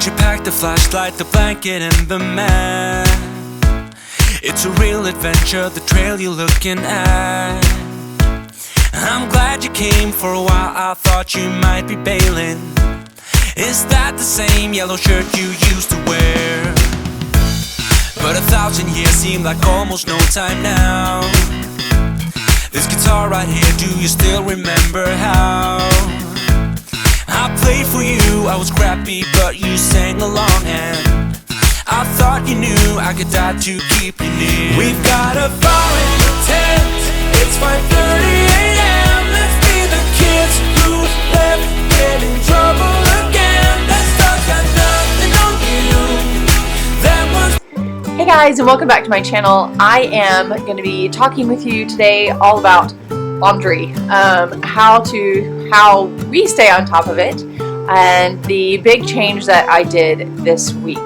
But you packed the flashlight, the blanket, and the map. It's a real adventure, the trail you're looking at. I'm glad you came. For a while I thought you might be bailing. Is that the same yellow shirt you used to wear? But 1,000 years seem like almost no time now. This guitar right here, do you still remember how I played for you? I was crappy, but you sang along, and I thought you knew I could die to keep you near. We've got a fire in the tent. It's 5:30 a.m. Let's be the kids who left, get in trouble again. That stuff's got nothing on you. That was. Hey guys, and welcome back to my channel. I am going to be talking with you today all about laundry, how we stay on top of it, and the big change that I did this week.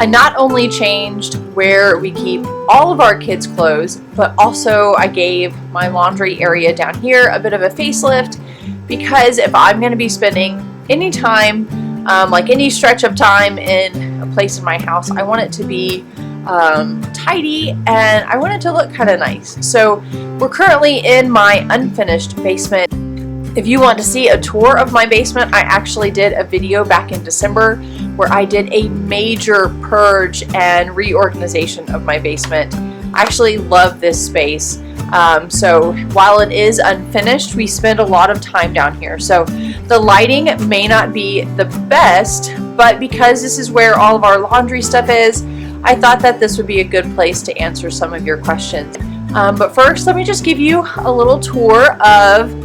I not only changed where we keep all of our kids' clothes, but also I gave my laundry area down here a bit of a facelift, because if I'm going to be spending any time, like any stretch of time in a place in my house, I want it to be tidy, and I want it to look kind of nice. So we're currently in my unfinished basement. If you want to see a tour of my basement, I actually did a video back in December where I did a major purge and reorganization of my basement. I actually love this space. So while it is unfinished, we spend a lot of time down here. So the lighting may not be the best, but because this is where all of our laundry stuff is, I thought that this would be a good place to answer some of your questions. But first, let me just give you a little tour of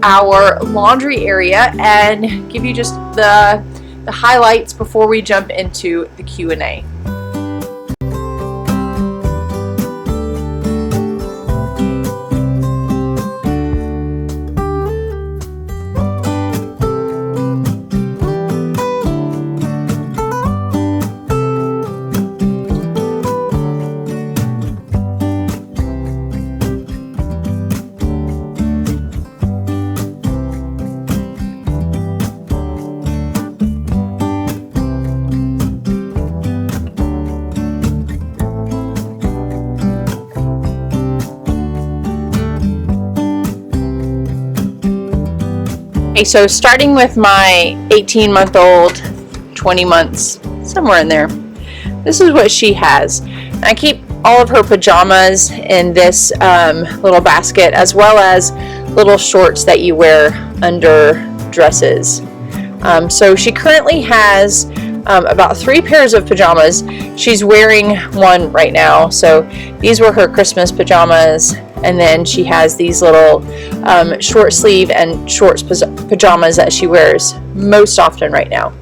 our laundry area and give you just the highlights before we jump into the Q&A. Okay, so starting with my 18-month-old, 20 months, somewhere in there, this is what she has. I keep all of her pajamas in this little basket, as well as little shorts that you wear under dresses. So she currently has about 3 pairs of pajamas. She's wearing one right now. So these were her Christmas pajamas. And then she has these little short sleeve and shorts pajamas that she wears most often right now.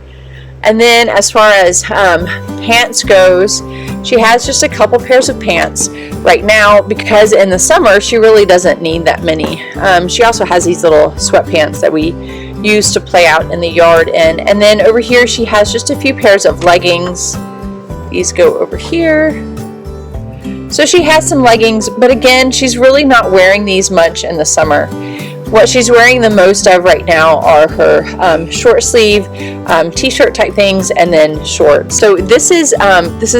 And then as far as pants goes, she has just a couple pairs of pants right now, because in the summer she really doesn't need that many. She also has these little sweatpants that we use to play out in the yard in. And then over here she has just a few pairs of leggings. These go over here. So she has some leggings, but again, she's really not wearing these much in the summer. What she's wearing the most of right now are her short sleeve t-shirt type things, and then shorts. So this is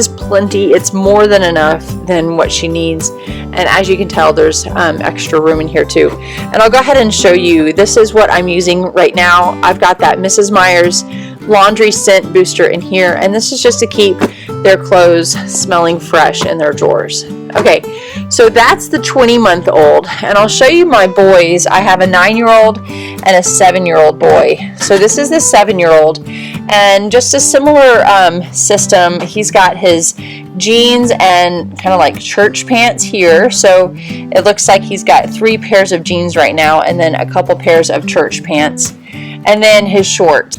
plenty. It's more than enough than what she needs. And as you can tell, there's extra room in here too. And I'll go ahead and show you. This is what I'm using right now. I've got that Mrs. Meyer's laundry scent booster in here, and this is just to keep their clothes smelling fresh in their drawers. Okay, so that's the 20-month-old, and I'll show you my boys. I have a 9-year-old and a 7-year-old boy. So this is the 7-year-old, and just a similar system. He's got his jeans and kind of like church pants here. So it looks like he's got 3 pairs of jeans right now, and then a couple pairs of church pants, and then his shorts.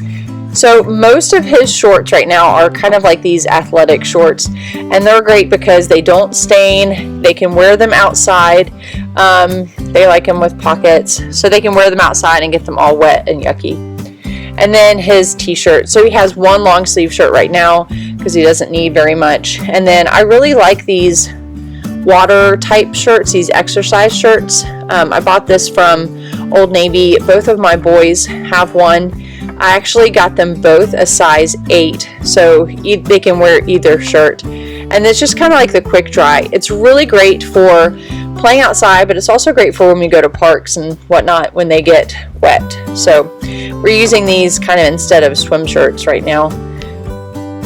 So most of his shorts right now are kind of like these athletic shorts, and they're great because they don't stain. They can wear them outside. They like them with pockets, so they can wear them outside and get them all wet and yucky. And then his t-shirt. So he has one long sleeve shirt right now because he doesn't need very much. And then I really like these water type shirts, these exercise shirts. I bought this from Old Navy. Both of my boys have one. I actually got them both a size 8, so they can wear either shirt. And it's just kind of like the quick dry. It's really great for playing outside, but it's also great for when we go to parks and whatnot when they get wet. So we're using these kind of instead of swim shirts right now.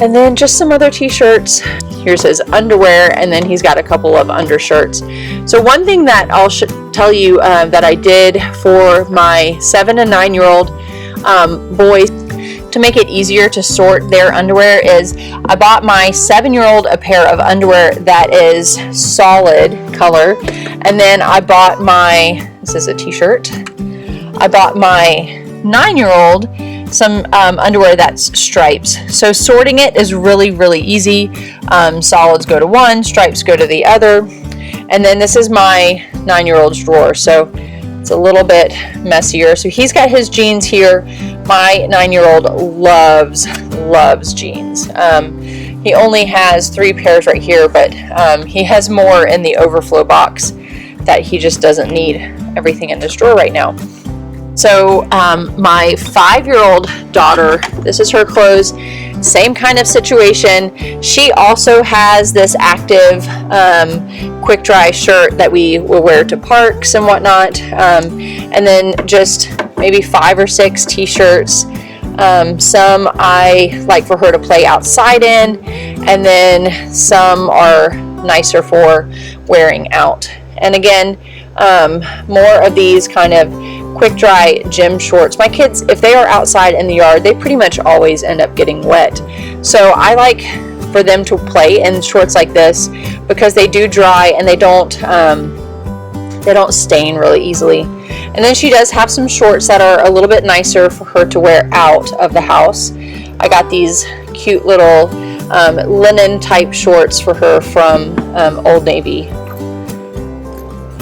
And then just some other t-shirts. Here's his underwear, and then he's got a couple of undershirts. So one thing that I'll tell you that I did for my 7 and 9-year-old boys to make it easier to sort their underwear is I bought my 7-year-old a pair of underwear that is solid color, and then I bought this is a t-shirt, I bought my 9-year-old some underwear that's stripes. So sorting it is really easy. Solids go to one, stripes go to the other. And then this is my 9-year-old's drawer, so it's a little bit messier. So he's got his jeans here. My 9-year-old loves jeans. He only has 3 pairs right here, but he has more in the overflow box that he just doesn't need everything in this drawer right now. So my 5-year-old daughter, this is her clothes, same kind of situation. She also has this active quick dry shirt that we will wear to parks and whatnot, and then just maybe 5 or 6 t-shirts. Some I like for her to play outside in, and then some are nicer for wearing out. And again, more of these kind of quick dry gym shorts. My kids, if they are outside in the yard, they pretty much always end up getting wet. So I like for them to play in shorts like this because they do dry and they don't stain really easily. And then she does have some shorts that are a little bit nicer for her to wear out of the house. I got these cute little linen type shorts for her from Old Navy.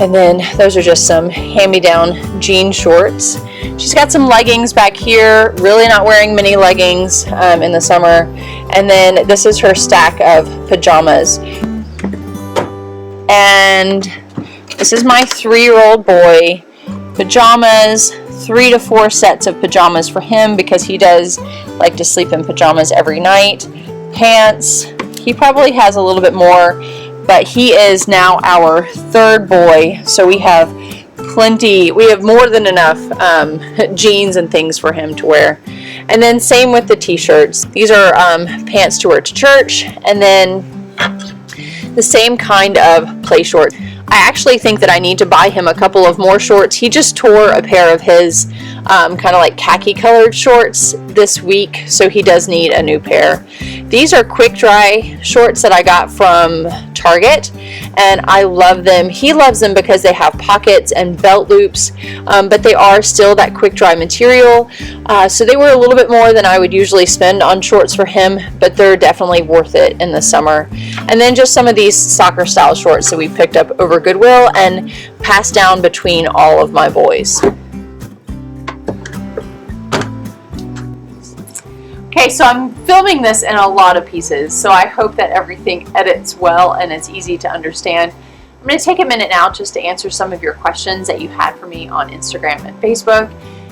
And then those are just some hand-me-down jean shorts. She's got some leggings back here, really not wearing many leggings in the summer. And then this is her stack of pajamas. And this is my 3-year-old boy. Pajamas, 3 to 4 sets of pajamas for him because he does like to sleep in pajamas every night. Pants, he probably has a little bit more, but he is now our 3rd boy, so we have more than enough jeans and things for him to wear. And then same with the t-shirts. These are pants to wear to church, and then the same kind of play shorts. I actually think that I need to buy him a couple of more shorts. He just tore a pair of his kind of like khaki colored shorts this week, so he does need a new pair. These are quick dry shorts that I got from Target, and I love them. He loves them because they have pockets and belt loops, but they are still that quick dry material. So they were a little bit more than I would usually spend on shorts for him, but they're definitely worth it in the summer. And then just some of these soccer style shorts that we picked up over Goodwill and passed down between all of my boys. Okay, so I'm filming this in a lot of pieces, so I hope that everything edits well and it's easy to understand. I'm going to take a minute now just to answer some of your questions that you had for me on Instagram and Facebook.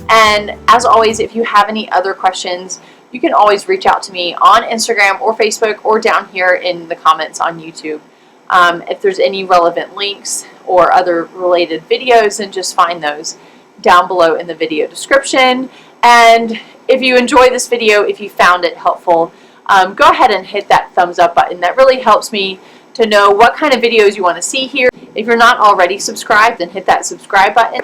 And as always, if you have any other questions, you can always reach out to me on Instagram or Facebook or down here in the comments on YouTube. If there's any relevant links or other related videos, then just find those down below in the video description. And if you enjoyed this video, if you found it helpful, go ahead and hit that thumbs up button. That really helps me to know what kind of videos you want to see here. If you're not already subscribed, then hit that subscribe button.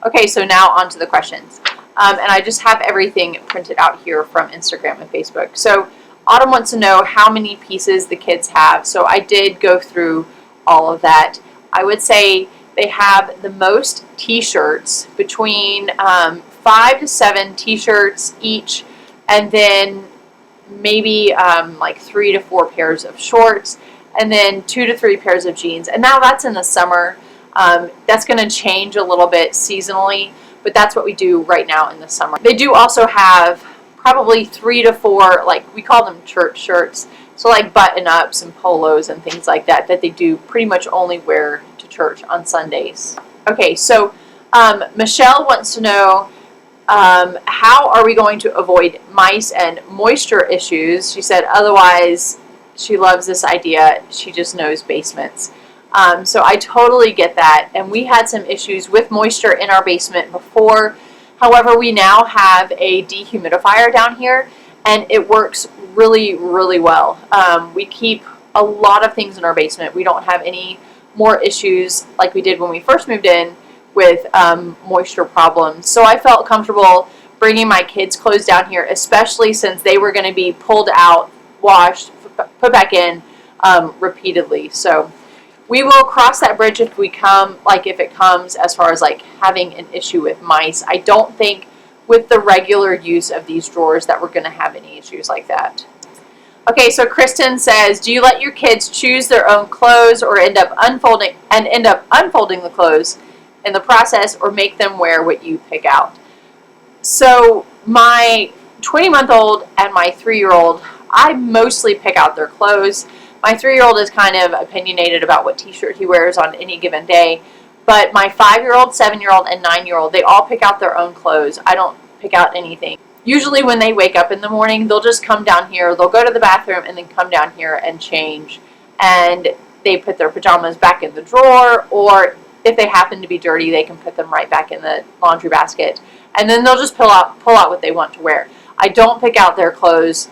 Okay, so now on to the questions. And I just have everything printed out here from Instagram and Facebook. So Autumn wants to know how many pieces the kids have. So I did go through all of that. I would say they have the most t-shirts, between 5 to 7 t-shirts each, and then maybe like 3 to 4 pairs of shorts, and then 2 to 3 pairs of jeans. And now that's in the summer. That's going to change a little bit seasonally, but that's what we do right now in the summer. They do also have probably 3 to 4, like we call them church shirts, so like button-ups and polos and things like that, that they do pretty much only wear to church on Sundays. Okay, so Michelle wants to know How are we going to avoid mice and moisture issues? She said, otherwise, she loves this idea. She just knows basements. So I totally get that. And we had some issues with moisture in our basement before. However, we now have a dehumidifier down here, and it works really, really well. We keep a lot of things in our basement. We don't have any more issues like we did when we first moved in with moisture problems. So I felt comfortable bringing my kids' clothes down here, especially since they were going to be pulled out, washed, put back in repeatedly. So we will cross that bridge if we come, like if it comes as far as like having an issue with mice. I don't think with the regular use of these drawers that we're going to have any issues like that. Okay, so Kristen says, do you let your kids choose their own clothes or end up unfolding the clothes in the process, or make them wear what you pick out? So my 20-month-old and my 3-year-old, I mostly pick out their clothes. My 3-year-old is kind of opinionated about what t-shirt he wears on any given day, but my 5-year-old, 7-year-old, and 9-year-old, they all pick out their own clothes. I don't pick out anything. Usually when they wake up in the morning, they'll just come down here, they'll go to the bathroom and then come down here and change, and they put their pajamas back in the drawer, or if they happen to be dirty, they can put them right back in the laundry basket, and then they'll just pull out what they want to wear. I don't pick out their clothes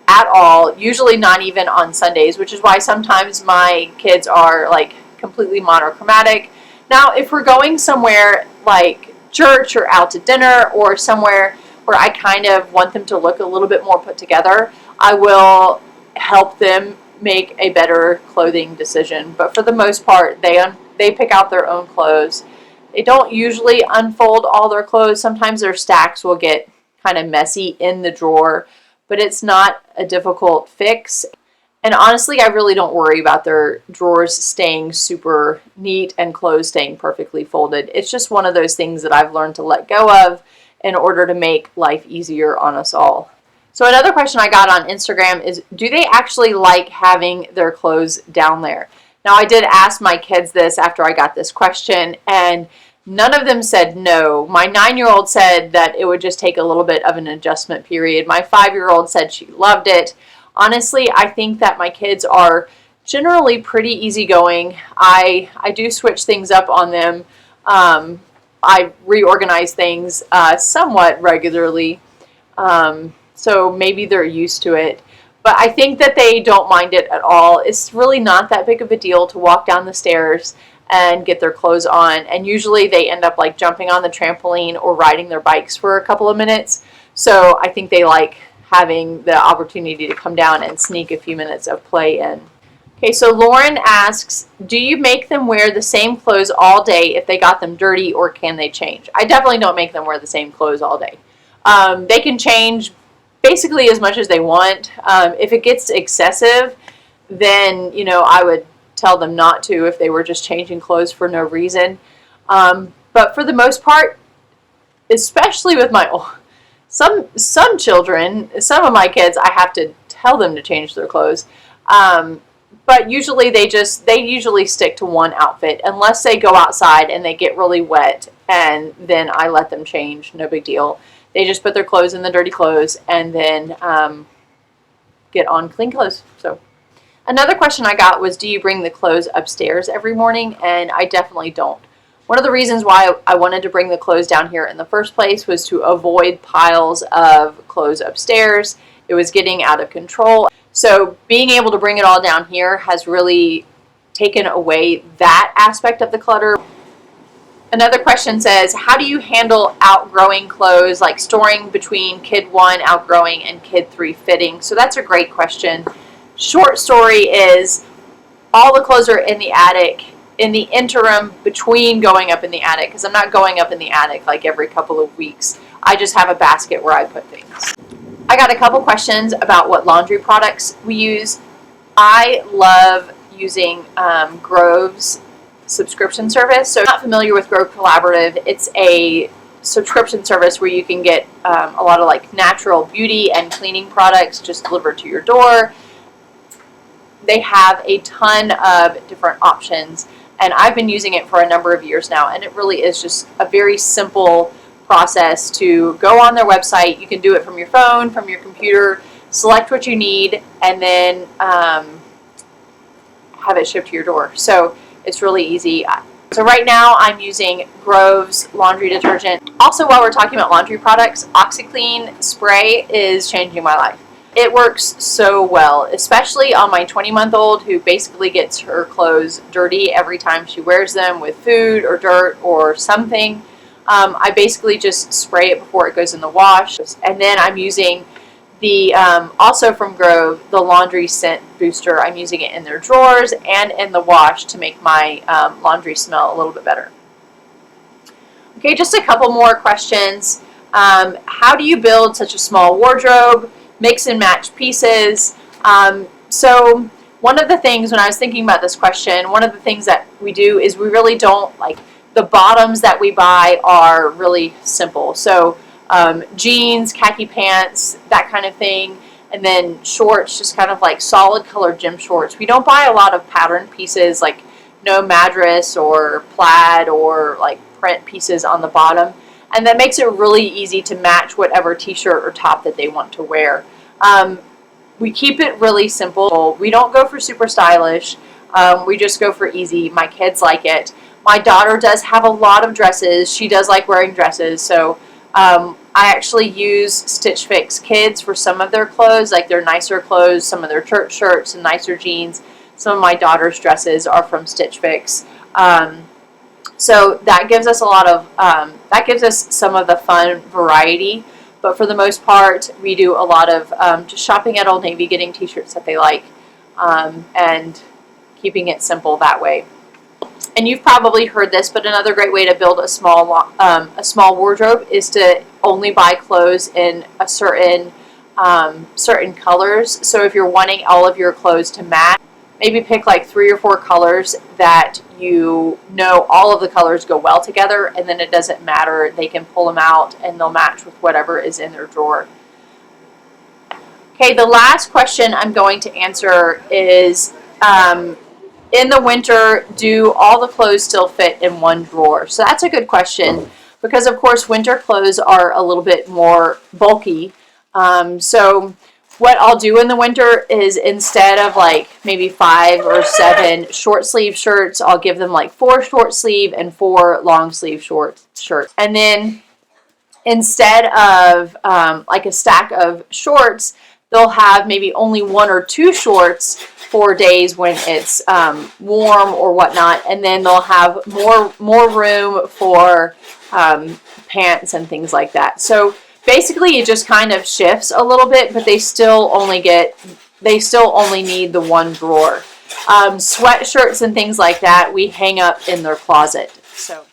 at all, usually not even on Sundays, which is why sometimes my kids are like completely monochromatic. Now, if we're going somewhere like church or out to dinner or somewhere where I kind of want them to look a little bit more put together, I will help them make a better clothing decision. But for the most part, they pick out their own clothes. They don't usually unfold all their clothes. Sometimes their stacks will get kind of messy in the drawer, but it's not a difficult fix. And honestly, I really don't worry about their drawers staying super neat and clothes staying perfectly folded. It's just one of those things that I've learned to let go of in order to make life easier on us all. So another question I got on Instagram is, do they actually like having their clothes down there? Now, I did ask my kids this after I got this question, and none of them said no. My 9-year-old said that it would just take a little bit of an adjustment period. My 5-year-old said she loved it. Honestly, I think that my kids are generally pretty easygoing. I do switch things up on them. I reorganize things somewhat regularly, so maybe they're used to it. But I think that they don't mind it at all. It's really not that big of a deal to walk down the stairs and get their clothes on. And usually they end up like jumping on the trampoline or riding their bikes for a couple of minutes. So I think they like having the opportunity to come down and sneak a few minutes of play in. Okay, so Lauren asks, do you make them wear the same clothes all day if they got them dirty, or can they change? I definitely don't make them wear the same clothes all day. They can change basically as much as they want. If it gets excessive, then, I would tell them not to if they were just changing clothes for no reason. But for the most part, especially with some children, some of my kids, I have to tell them to change their clothes. But usually they usually stick to one outfit unless they go outside and they get really wet, and then I let them change. No big deal. They just put their clothes in the dirty clothes and then get on clean clothes. So another question I got was, do you bring the clothes upstairs every morning? And I definitely don't. One of the reasons why I wanted to bring the clothes down here in the first place was to avoid piles of clothes upstairs. It was getting out of control. So being able to bring it all down here has really taken away that aspect of the clutter. Another question says, how do you handle outgrowing clothes, like storing between kid 1 outgrowing and kid 3 fitting? So that's a great question. Short story is, all the clothes are in the attic in the interim between going up in the attic, because I'm not going up in the attic like every couple of weeks. I just have a basket where I put things. I got a couple questions about what laundry products we use. I love using Grove's subscription service. So if you're not familiar with Grove Collaborative, it's a subscription service where you can get a lot of like natural beauty and cleaning products just delivered to your door. They have a ton of different options, and I've been using it for a number of years now, and it really is just a very simple process to go on their website. You can do it from your phone, from your computer, select what you need, and then have it shipped to your door. So it's really easy. So right now I'm using Grove's laundry detergent. Also, while we're talking about laundry products, OxiClean spray is changing my life. It works so well, especially on my 20-month-old who basically gets her clothes dirty every time she wears them with food or dirt or something. I basically just spray it before it goes in the wash. And then I'm using the, also from Grove, the laundry scent booster. I'm using it in their drawers and in the wash to make my laundry smell a little bit better. Okay, just a couple more questions. How do you build such a small wardrobe? Mix and match pieces. So one of the things when I was thinking about this question, one of the things that we do is we really don't, like, the bottoms that we buy are really simple. So jeans, khaki pants, that kind of thing. And then shorts, just kind of like solid colored gym shorts. We don't buy a lot of pattern pieces, like no madras or plaid or like print pieces on the bottom. And that makes it really easy to match whatever t-shirt or top that they want to wear. We keep it really simple. We don't go for super stylish. We just go for easy. My kids like it. My daughter does have a lot of dresses. She does like wearing dresses. So I actually use Stitch Fix Kids for some of their clothes, like their nicer clothes, some of their church shirts and nicer jeans. Some of my daughter's dresses are from Stitch Fix. So that gives us a lot of, that gives us some of the fun variety. But for the most part, we do a lot of just shopping at Old Navy, getting t-shirts that they like, and keeping it simple that way. And you've probably heard this, but another great way to build a small wardrobe is to only buy clothes in a certain colors. So if you're wanting all of your clothes to match, maybe pick like 3 or 4 colors that you know all of the colors go well together, and then it doesn't matter. They can pull them out and they'll match with whatever is in their drawer. Okay, the last question I'm going to answer is, in the winter, do all the clothes still fit in one drawer? So that's a good question because, of course, winter clothes are a little bit more bulky. So what I'll do in the winter is instead of like maybe 5 or 7 short sleeve shirts, I'll give them like 4 short sleeve and 4 long sleeve shirts. And then instead of like a stack of shorts, they'll have maybe only 1 or 2 shorts for days when it's warm or whatnot, and then they'll have more room for pants and things like that. So basically, it just kind of shifts a little bit, but they still only need the 1 drawer. Sweatshirts and things like that we hang up in their closet. So.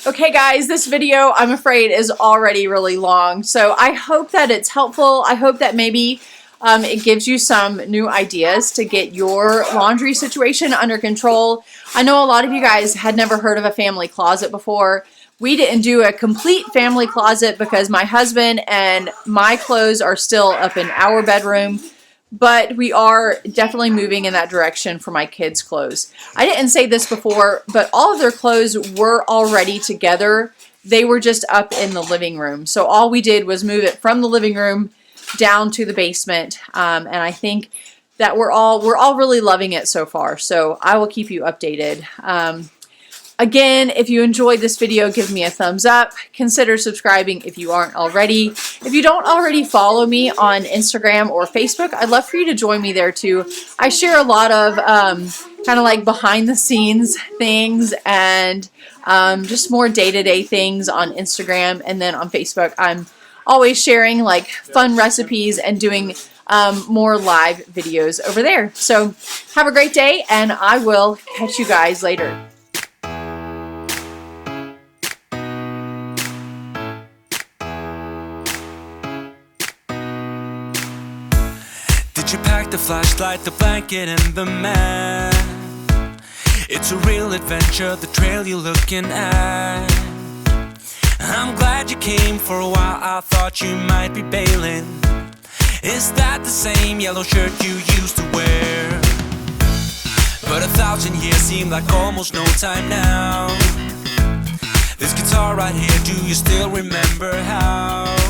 Okay guys, this video I'm afraid is already really long, so I hope that it's helpful. I hope that maybe it gives you some new ideas to get your laundry situation under control. I know a lot of you guys had never heard of a family closet before. We didn't do a complete family closet because my husband and my clothes are still up in our bedroom. But we are definitely moving in that direction for my kids' clothes. I didn't say this before, but all of their clothes were already together. They were just up in the living room. So all we did was move it from the living room down to the basement. And I think that we're all really loving it so far. So I will keep you updated. Again, if you enjoyed this video, give me a thumbs up. Consider subscribing if you aren't already. If you don't already follow me on Instagram or Facebook, I'd love for you to join me there too. I share a lot of kind of like behind the scenes things and just more day-to-day things on Instagram, and then on Facebook I'm always sharing like fun recipes and doing more live videos over there. So have a great day, and I will catch you guys later. Did you pack the flashlight, the blanket, and the map? It's a real adventure, the trail you're looking at. I'm glad you came. For a while I thought you might be bailing. Is that the same yellow shirt you used to wear? But 1,000 years seem like almost no time now. This guitar right here, do you still remember how